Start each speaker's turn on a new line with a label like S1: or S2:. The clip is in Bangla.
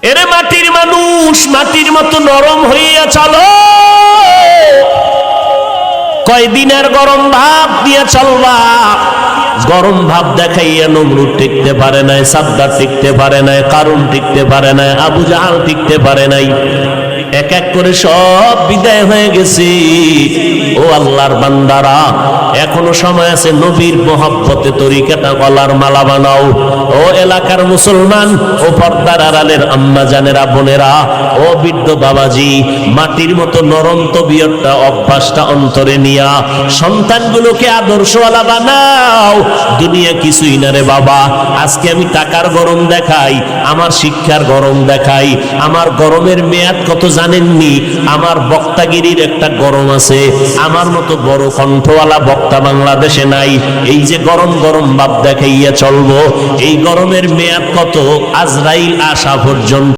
S1: এরে মাটির মানুষ, মাটির মতো নরম হইয়া চলো। কয়দিনের গরম ভাব দিয়ে চলবা। গরম ভাব দেখাইয়া নমরুদ টিকতে পারে নাই, সাদ্দাত টিকতে পারে নাই, কারুন টিকতে পারে নাই, আবু জাহাল টিকতে পারে নাই। এক এক করে সব বিদায় হয়ে গেছে। ও আল্লাহর বান্দারা, এখনো সময় আছে, নবীর মহব্বতে তরিকাটা গলার মালা বানাও। ও এলাকার মুসলমান, ও পর্দার আড়ালের আম্মা জানেরা, বোনেরা, ও বৃদ্ধ বাবাজি, মাটির মতো নরম তবিয়তটা, অভ্যাসটা অন্তরে নিয়া সন্তানগুলোকে আদর্শওয়ালা বানাও। দুনিয়া কিছুই না রে বাবা। আজকে আমি টাকার গরম দেখাই, আমার শিক্ষার গরম দেখাই, আমার গরমের মেয়াদ কত জানেননি? আমার বক্তাগিরির একটা গরম আছে। আমার মতো বড় কণ্ঠওয়ালা বক্তা বাংলাদেশে নাই। এই যে গরম গরম ভাব দেখাইয়া চলবো, এই গরমের মেয়াদ কত? আজরাইল আসা পর্যন্ত।